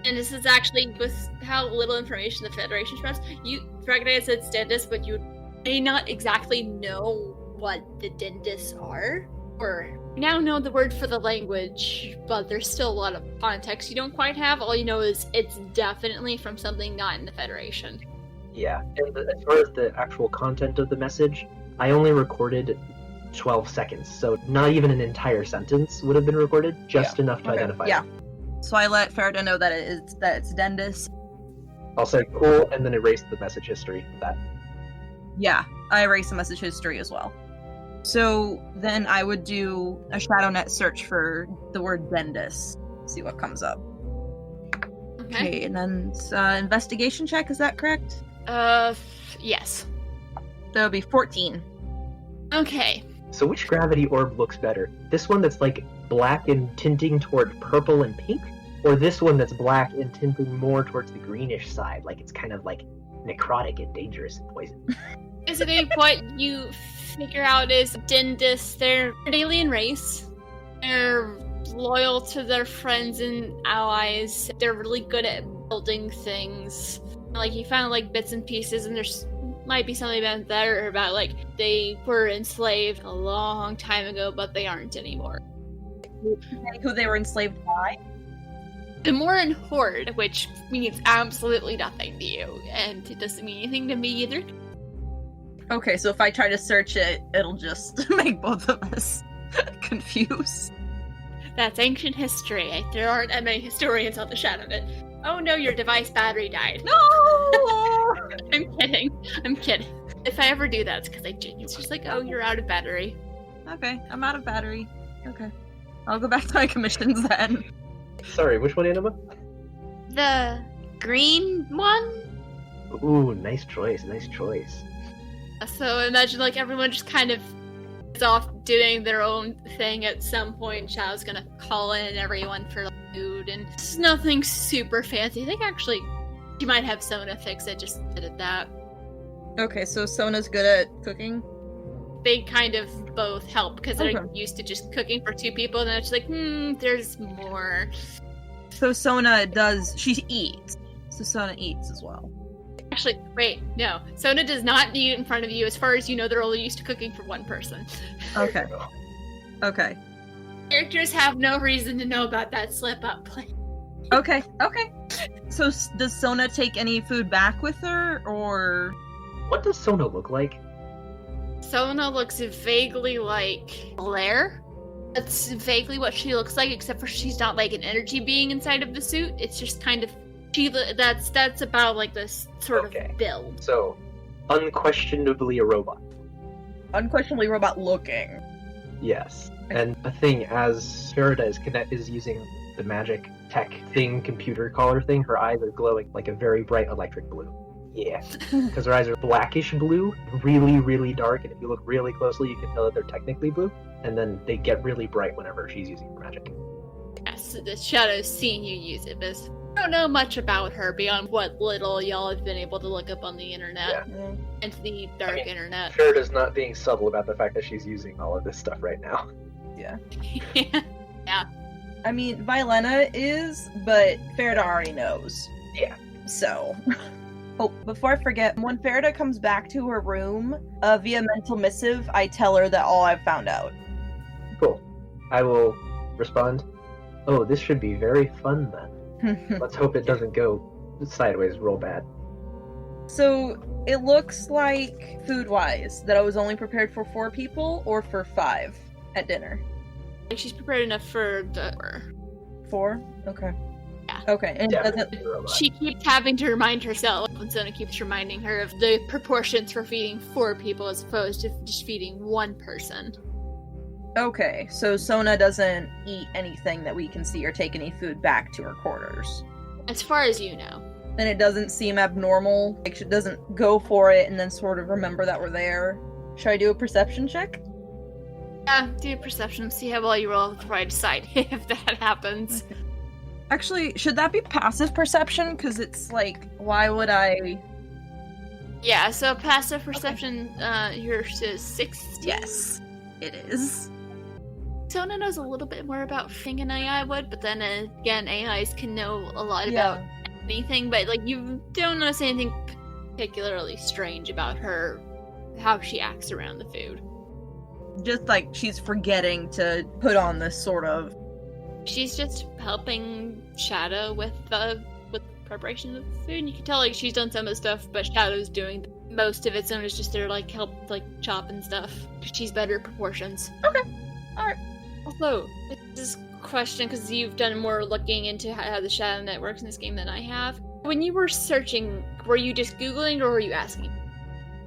And this is actually, with how little information the Federation spreads, you recognize it's Dindus, but you may not exactly know what the Dindus are. Or you now know the word for the language, but there's still a lot of context you don't quite have. All you know is it's definitely from something not in the Federation. Yeah, and as far as the actual content of the message, I only recorded 12 seconds, so not even an entire sentence would have been recorded, just enough to identify it. So I let Farida know that it's Dendis. I'll say cool, and then erase the message history of that. Yeah, I erase the message history as well. So then I would do a ShadowNet search for the word Dendis, see what comes up. Okay, and then it's investigation check, is that correct? Yes. That would be 14. Okay. So which gravity orb looks better? This one that's like black and tinting toward purple and pink? Or this one that's black and tinting more towards the greenish side, like it's kind of like necrotic and dangerous and poison? Basically, what you figure out is Dindus, they're an alien race. They're loyal to their friends and allies. They're really good at building things. Like, you found, like, bits and pieces, and there's might be something about that, or about, like, they were enslaved a long time ago, but they aren't anymore. Who they were enslaved by? The Morin Horde, which means absolutely nothing to you, and it doesn't mean anything to me either. Okay, so if I try to search it, it'll just make both of us confused. That's ancient history. There aren't that many historians on the ShadowNet. Oh no, your device battery died. No! I'm kidding. If I ever do that, it's because it's just like, oh, you're out of battery. Okay, I'm out of battery. Okay. I'll go back to my commissions then. Sorry, which one, Anima? The green one? Ooh, nice choice, nice choice. So imagine like everyone just kind of is off doing their own thing at some point. Shado's gonna call in everyone for like, food, and it's nothing super fancy. I think actually you might have Sona fix it, just did that. Okay, so Sona's good at cooking? They kind of both help because they're used to just cooking for 2 people, and it's like, there's more. So she eats. So Sona eats as well. Actually, wait, no. Sona does not eat in front of you. As far as you know, they're only used to cooking for 1 person. Okay. Okay. Characters have no reason to know about that slip-up. Okay. So does Sona take any food back with her, or... What does Sona look like? Sona looks vaguely like Blair. That's vaguely what she looks like, except for she's not like an energy being inside of the suit. It's just kind of that's about like this sort of build. So, unquestionably a robot. Unquestionably robot looking. Yes. And a thing, as Farida is using the magic tech thing, computer collar thing, her eyes are glowing like a very bright electric blue. Yeah. Because her eyes are blackish blue, really, really dark, and if you look really closely, you can tell that they're technically blue. And then they get really bright whenever she's using her magic. Yes, the Shadow's seen you use it, but I don't know much about her beyond what little y'all have been able to look up on the internet. Yeah. And the dark internet. Farida's not being subtle about the fact that she's using all of this stuff right now. Yeah. Yeah. I mean, Violena is, but Farida already knows. Yeah. So... Oh, before I forget, when Farida comes back to her room, via mental missive, I tell her that all I've found out. Cool. I will respond, oh, this should be very fun then. Let's hope it doesn't go sideways real bad. So, it looks like, food-wise, that I was only prepared for 4 people, or for 5 at dinner? She's prepared enough for the 4? Okay. Yeah. Okay, and she keeps having to remind herself, and Sona keeps reminding her of the proportions for feeding 4 people as opposed to just feeding 1 person. Okay, so Sona doesn't eat anything that we can see or take any food back to her quarters. As far as you know. And it doesn't seem abnormal, like she doesn't go for it and then sort of remember that we're there. Should I do a perception check? Yeah, do a perception, see how well you roll before I decide if that happens. Okay. Actually, should that be passive perception? Because it's like, why would I... Yeah, so passive perception, yours is 16? Yes, it is. Sona knows a little bit more about thing than AI would, but then again, AIs can know a lot about anything, but like you don't notice anything particularly strange about her, how she acts around the food. Just like she's forgetting to put on this sort of... She's just helping Shadow with preparation of the food. And you can tell like she's done some of the stuff, but Shadow's doing most of it. Sona's just there like help like chop and stuff. She's better at proportions. Okay, all right. Also, this question because you've done more looking into how the ShadowNet works in this game than I have. When you were searching, were you just Googling or were you asking?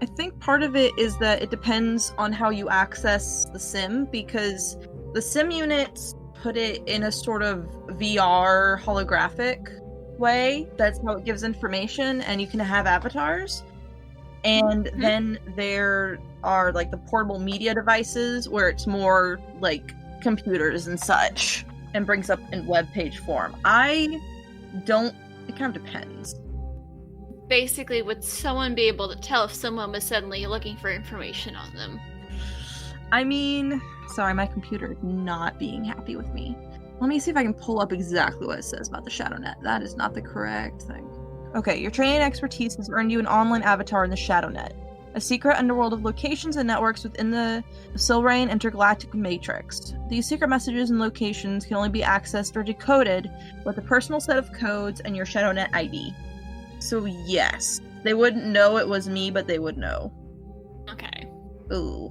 I think part of it is that it depends on how you access the sim, because the sim units put it in a sort of VR holographic way. That's how it gives information, and you can have avatars. And then there are like the portable media devices where it's more like computers and such, and brings up in web page form. It kind of depends. Basically, would someone be able to tell if someone was suddenly looking for information on them? I mean, sorry, my computer is not being happy with me. Let me see if I can pull up exactly what it says about the ShadowNet. That is not the correct thing. Okay, your training and expertise has earned you an online avatar in the ShadowNet. a secret underworld of locations and networks within the Silrain intergalactic matrix. These secret messages and locations can only be accessed or decoded with a personal set of codes and your ShadowNet ID. So yes, they wouldn't know it was me, but they would know. Okay. Ooh.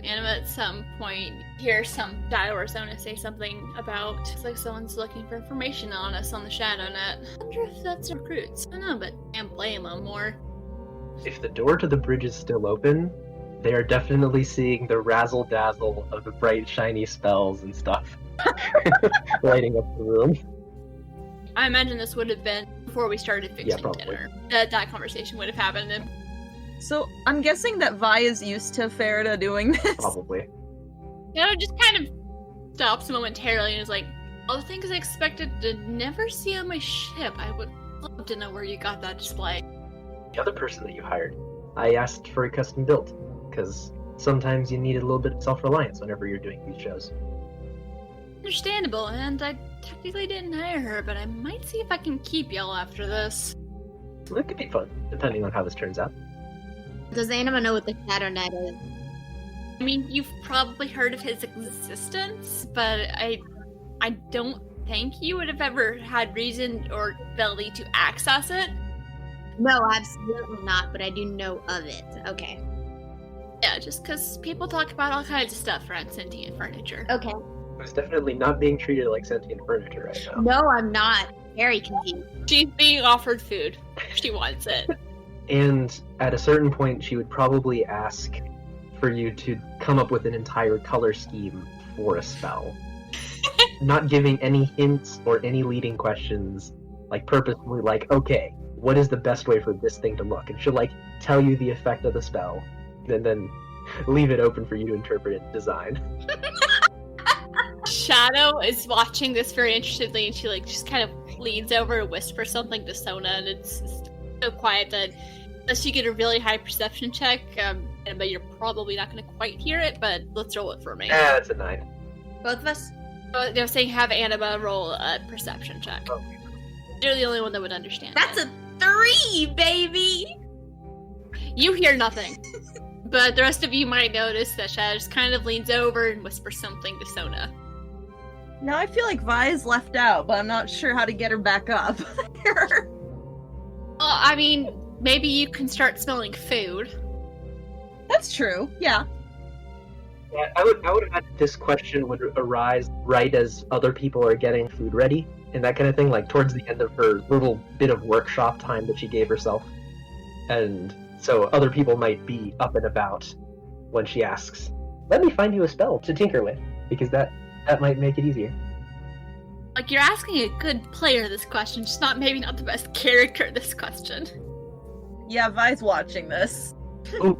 And at some point, hear some Shadow or Sona say something about, it's like someone's looking for information on us on the ShadowNet. I wonder if that's recruits. I don't know, but I can't blame them more. If the door to the bridge is still open, they are definitely seeing the razzle-dazzle of the bright, shiny spells and stuff lighting up the room. I imagine this would have been before we started fixing dinner. That conversation would have happened. And So I'm guessing that Vi is used to Farida doing this. Probably. just kind of stops momentarily and is like, all the things I expected to never see on my ship. I would love to know where you got that display. The other person that you hired, I asked for a custom build, because sometimes you need a little bit of self-reliance whenever you're doing these shows. Understandable, and I technically didn't hire her, but I might see if I can keep y'all after this. So that could be fun, depending on how this turns out. Does Anima know what the ShadowNet is? I mean, you've probably heard of his existence, but I don't think you would have ever had reason or ability to access it. No, absolutely not, but I do know of it. Okay. Yeah, just because people talk about all kinds of stuff around sentient furniture. Okay. It's definitely not being treated like sentient furniture right now. No, I'm not. Very confused. She's being offered food. She wants it. And at a certain point, she would probably ask for you to come up with an entire color scheme for a spell. Not giving any hints or any leading questions, like purposefully like, okay, what is the best way for this thing to look? And she'll like tell you the effect of the spell, and then leave it open for you to interpret its design. Shadow is watching this very interestedly, and she like just kind of leans over and whispers something to Sona, and it's so quiet that unless you get a really high perception check, but you're probably not going to quite hear it, but let's roll it for me. Yeah, that's a 9. Both of us? They were saying have Anima roll a perception check. Oh. You're the only one that would understand. That's a 3, baby! You hear nothing. But the rest of you might notice that Shadow just kind of leans over and whispers something to Sona. Now I feel like Vi is left out, but I'm not sure how to get her back up. Well, I mean, maybe you can start smelling food. That's true, yeah. Yeah, I would imagine this question would arise right as other people are getting food ready and that kind of thing, like towards the end of her little bit of workshop time that she gave herself. And so other people might be up and about when she asks, let me find you a spell to tinker with, because that might make it easier. Like, you're asking a good player this question, just maybe not the best character this question. Yeah, Vi's watching this. Ooh,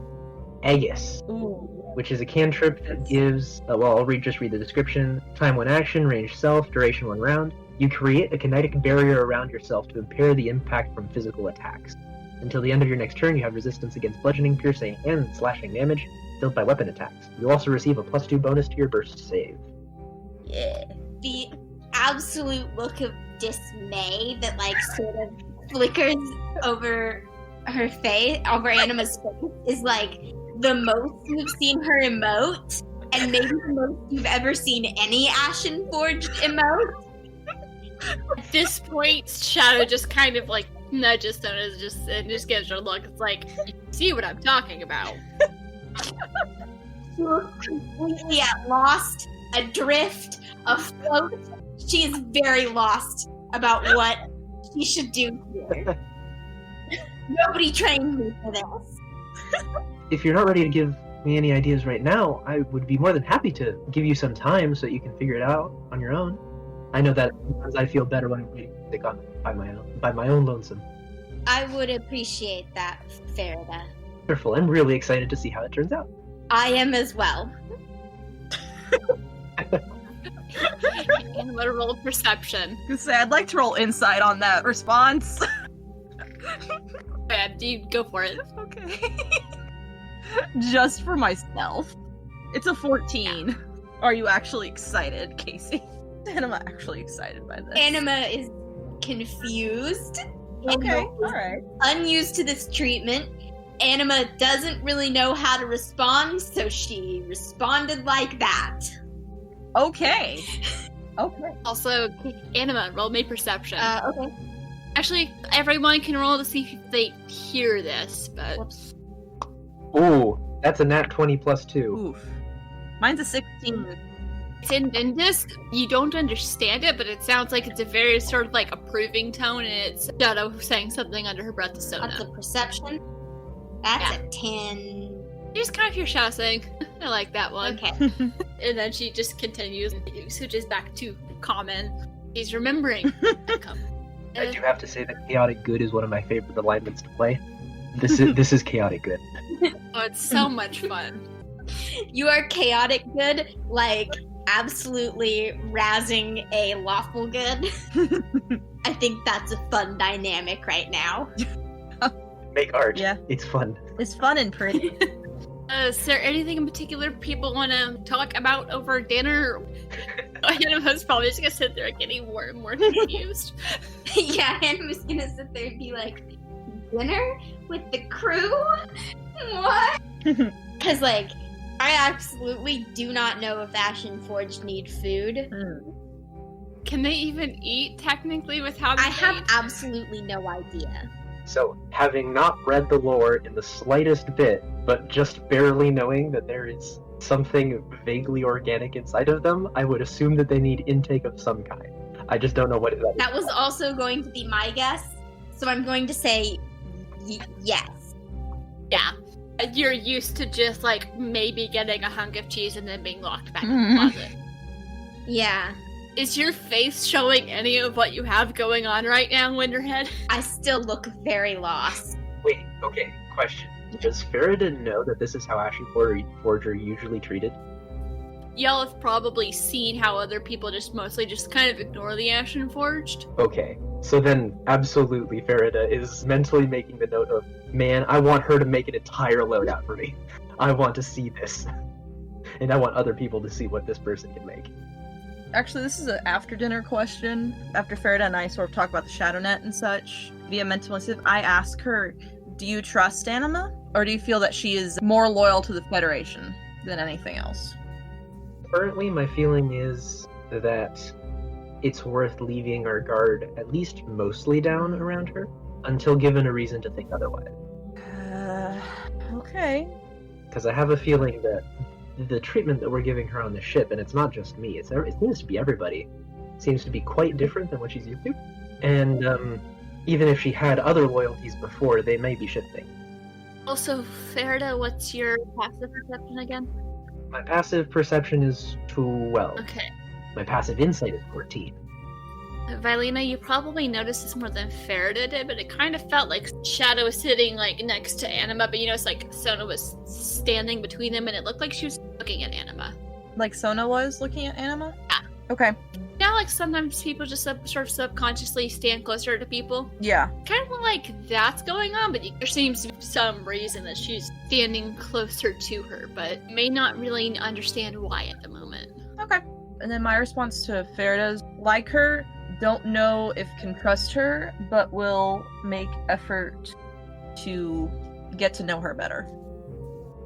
Aegis. Ooh. Which is a cantrip that gives, I'll just read the description. Time 1 action, range self, duration 1 round. You create a kinetic barrier around yourself to impair the impact from physical attacks. Until the end of your next turn, you have resistance against bludgeoning, piercing, and slashing damage dealt by weapon attacks. You also receive a +2 bonus to your burst save. Yeah. The absolute look of dismay that, like, sort of flickers over her face, over Anima's face, is, like, the most you've seen her emote, and maybe the most you've ever seen any Ashen Forged emote. At this point, Shadow just kind of, like, nudges Sona and just gives her a look. It's like, you see what I'm talking about. She looks completely at lost, adrift, afloat. She is very lost about what she should do here. Nobody trained me for this. If you're not ready to give me any ideas right now, I would be more than happy to give you some time so that you can figure it out on your own. I know that sometimes I feel better when I'm reading music by my own lonesome. I would appreciate that, Farida. Wonderful. I'm really excited to see how it turns out. I am as well. And what a roll perception. I'd like to roll insight on that response. Yeah, you go for it. Okay. Just for myself. It's a 14. Are you actually excited, Casey? Anima actually excited by this. Anima is confused. Okay, Anima is alright. unused to this treatment. Anima doesn't really know how to respond, so she responded like that. Okay. Okay. Also, Anima, roll me perception. Okay. Actually, everyone can roll to see if they hear this, but... Whoops. Ooh, that's a nat 20 plus 2. Oof. Mine's a 16. In this, you don't understand it, but it sounds like it's a very sort of like approving tone, and it's Shado saying something under her breath to Sona. That's a perception. That's Yeah. a 10. You just kind of hear Shado saying, I like that one. Okay. And then she just continues and switches back to common. She's remembering. I do have to say that chaotic good is one of my favorite alignments to play. This is chaotic good. Oh, it's so much fun. You are chaotic good, like absolutely razzing a lawful good. I think that's a fun dynamic right now. Make art. Yeah. It's fun. It's fun and pretty. Is there anything in particular people want to talk about over dinner? Anima's probably just gonna sit there getting more and more confused. Yeah, Anima's gonna sit there and be like, dinner with the crew? What? Because, like, I absolutely do not know if Ashen Forge need food. Can they even eat technically with how they I have eat? absolutely no idea. So, having not read the lore in the slightest bit, but just barely knowing that there is something vaguely organic inside of them, I would assume that they need intake of some kind. I just don't know what it is. That was also going to be my guess, so I'm going to say yes. Yeah. You're used to just, like, maybe getting a hunk of cheese and then being locked back in the closet. Yeah. Is your face showing any of what you have going on right now, Winterhead? I still look very lost. Wait, okay, question. Does Farida know that this is how Ashen Forge are usually treated? Y'all have probably seen how other people just mostly just kind of ignore the Ashen Forged. Okay, so then absolutely Farida is mentally making the note of, man, I want her to make an entire loadout for me. I want to see this. And I want other people to see what this person can make. Actually, this is an after-dinner question. After Farida and I sort of talk about the Shadow Net and such, via mental initiative, I ask her, do you trust Anima? Or do you feel that she is more loyal to the Federation than anything else? Currently, my feeling is that it's worth leaving our guard at least mostly down around her until given a reason to think otherwise. Okay. Because I have a feeling that the treatment that we're giving her on the ship, and it's not just me, it seems to be everybody, seems to be quite different than what she's used to. And even if she had other loyalties before, they may be shifting. Also, Farida, what's your passive perception again? My passive perception is 12. Okay. My passive insight is 14. Vilena, you probably noticed this more than Farida did, but it kind of felt like Shado was sitting, like, next to Anima, but it's like Sona was standing between them, and it looked like she was looking at Anima. Like Sona was looking at Anima? Yeah. Okay. Now, like, sometimes people just sort of subconsciously stand closer to people. Yeah. Kind of like that's going on, but there seems to be some reason that she's standing closer to her, but may not really understand why at the moment. Okay. And then my response to Farida's, like her, don't know if can trust her, but will make effort to get to know her better.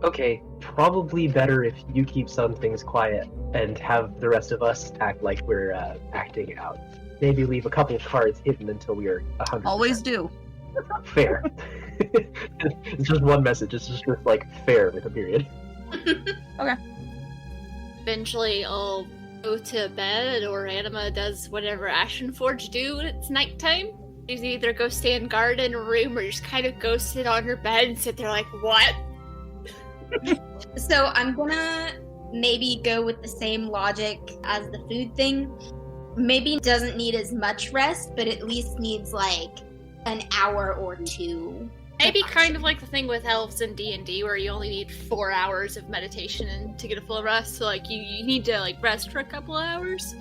Okay, probably better if you keep some things quiet and have the rest of us act like we're acting out. Maybe leave a couple of cards hidden until we are 100%. Always do. Fair. It's just one message. It's just like fair with a period. Okay. Eventually, I'll go to bed, or Anima does whatever Ashen Forge do when it's nighttime. She's either go stand guard in a room, or just kind of go sit on her bed and sit there like, what? So I'm gonna maybe go with the same logic as the food thing. Maybe doesn't need as much rest, but at least needs like an hour or two. Maybe kind of like the thing with elves in D&D, where you only need 4 hours of meditation to get a full rest. So like you need to like rest for a couple of hours.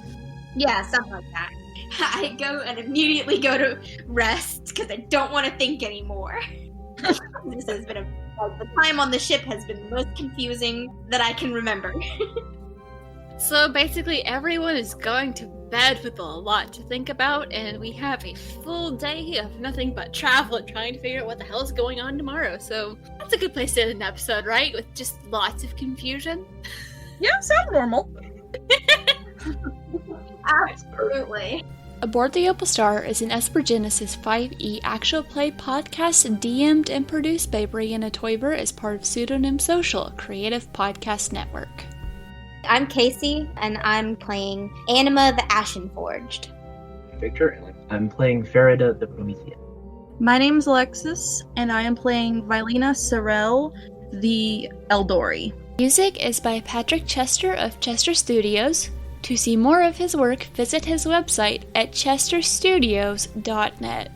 Yeah, something like that. I go and immediately go to rest because I don't want to think anymore. This has been the time on the ship has been the most confusing that I can remember. So basically everyone is going to bed with a lot to think about, and we have a full day of nothing but travel and trying to figure out what the hell is going on tomorrow. So that's a good place to end an episode, right? With just lots of confusion. Yeah, sounds normal. Absolutely. Aboard the Opal Star is an Esper Genesis 5e actual play podcast DM'd and produced by Brianna Toiber as part of Pseudonym Social, a creative podcast network. I'm Casey, and I'm playing Anima the Ashen Forged. Victor, and I'm playing Farida the Promethean. My name's Alexis, and I am playing Vilena Sorel, the Eldori. Music is by Patrick Chester of Chester Studios. To see more of his work, visit his website at chesterstudios.net.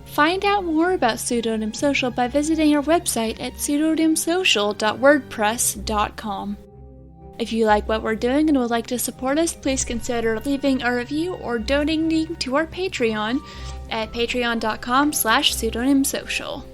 Find out more about Pseudonym Social by visiting our website at pseudonymsocial.wordpress.com. If you like what we're doing and would like to support us, please consider leaving a review or donating to our Patreon at patreon.com/pseudonymsocial.